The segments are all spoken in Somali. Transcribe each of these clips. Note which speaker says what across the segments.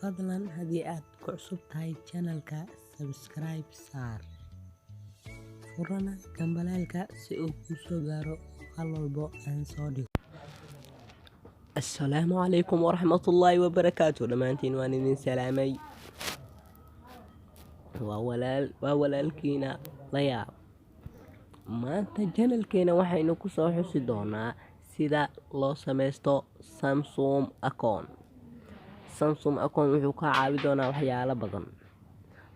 Speaker 1: fadlan haddii aad ku cusub tahay channelka subscribe saar furana gambaleelka si uu kuu soo gaaro hal walbo aan soo dhigo.
Speaker 2: السلام عليكم ورحمة الله وبركاته. دمانتين وان idin salaamay. waa walaalkiina la yaab. maanta channelkeena waxaynu ku soo xusi doonaa sida loo sameysto Samsung account. Samsung account wuxuu ka caawi doonaa waxyaalo badan.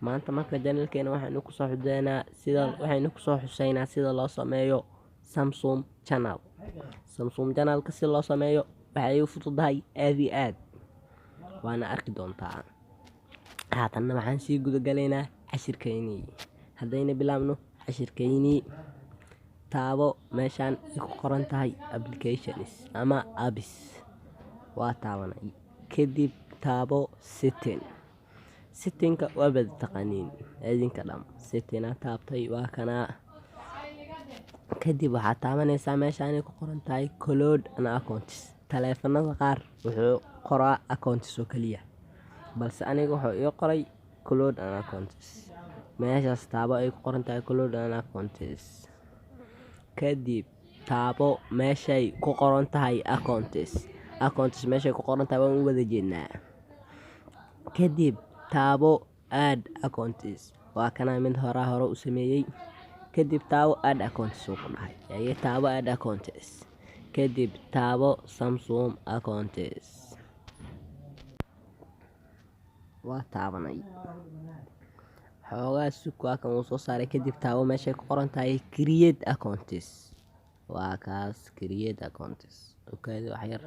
Speaker 2: maanta marka channelkeena waxaynu ku soo xuseynaa sida loo sameeyo Samsung channel. Samsung channelka si loo sameeyo waxay u fududahay aad iyo aad, waana arki doontaa. haatanna waxaan sii gudagalaynaa cashirkeynii. haddayna bilaabno cashirkeynii, taabo meeshaan ay ku qoran tahay applications ama apps. waa taabanay kadib taabo settingka waa bad taqaaniin idinka dham. setting taabtay waa kanaa. kadib waxaad taabanaysaa meeshaan ay ku qoran tahay cloud and accounts. taleefanada qaar wuxuu qoraa accounts oo kaliya, balse aniga wuxuu ii qoray cloud and accounts. meeshaas taabo ay ku qoran tahay cloud and accounts. kadib taabo meeshay ku qoran tahay accounts meeshay ku qoran tahay waan u wada jeednaa. kadib taabo add accounts. waa kana mid hore u sameeyey. kadib taabo add accounts uu ku dhahay. taabo add accounts. kadib taabo Samsung accounts. waa taabanay xoogaa waa kan uu soo saaray. kadib taabo meeshay ku qoran tahay create accounts. waa kaas create accounts. okaadi wax yar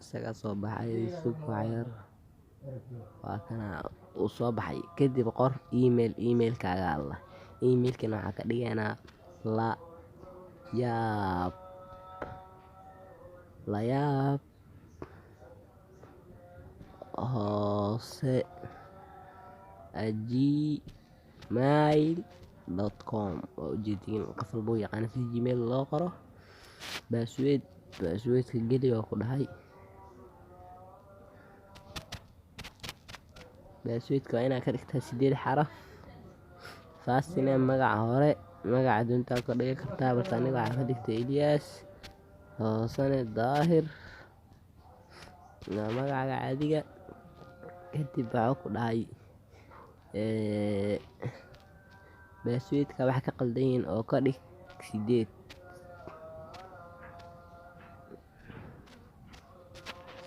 Speaker 2: isaga soo baxay wax yar. waa kana uu soo baxay. kadib qor emailkaaga alla. emailkana waxaa ka dhigaynaa layaab hoose gmail.com. waa ujeedin qof walba u yaqaana si gmail loo qoro. baasweedka geli oo ku dhahay. baasweedka waa inaad ka dhigtaa 8 xaraf. faastina magaca hore, magaca duntaa ka dhigi kartaa, balse aniga waxaa ka dhigtay Ilyas. hoosane daahir waa magacaga caadiga. kadib waxaa ku dhahay baasweedka wax ka qaldan yihiin oo ka dhig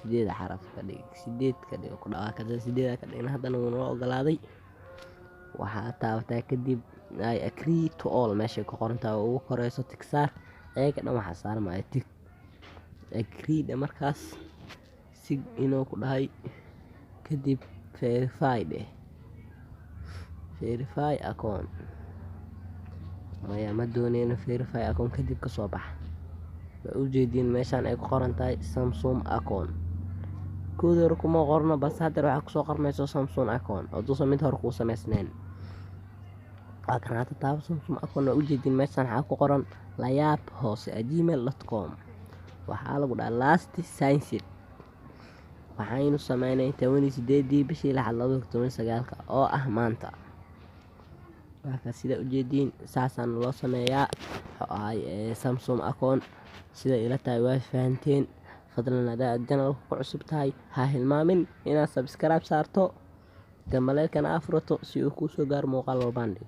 Speaker 2: 8 xaraf ka dhig. 8 ka dhig ku dhawaad ka 8 ka dhigna. haddana wuu noo ogolaaday. waxaa taabataa kadib I agree to all meeshay ku qoran tahay ugu koreyso tig saar. ayaga dhan waxaa saarmaya tig agree markaas sig inuu ku dhahay. kadib verify account. maya ma dooneyno verify account. kadib kasoo bax. waa ujeediin meeshaan ay ku qoran tahay Samsung account. koodi hore kuma qorno, balse hadda waxaa kusoo qormayso Samsung account oo duusan mid hore kuu samaysnayn. waa kan hadda taabo Samsung account. waa ujeediin meeshaan waxaa ku qoran layaab hoose gmail.com. waxaa lagu dhaha last sign waxaynu sameynay 18 bishii 2019 oo ah maanta. marka sida ujeediin saasaan loo sameeyaa Samsung account. sida ila tahay waa fahanteen. fadlan hadaa channelka ku cusub tahay ha hilmaamin inaad subscribe saarto, gambaleelkana aad furato si uu kuu soo gaaro muuqaal walbaan dhigo.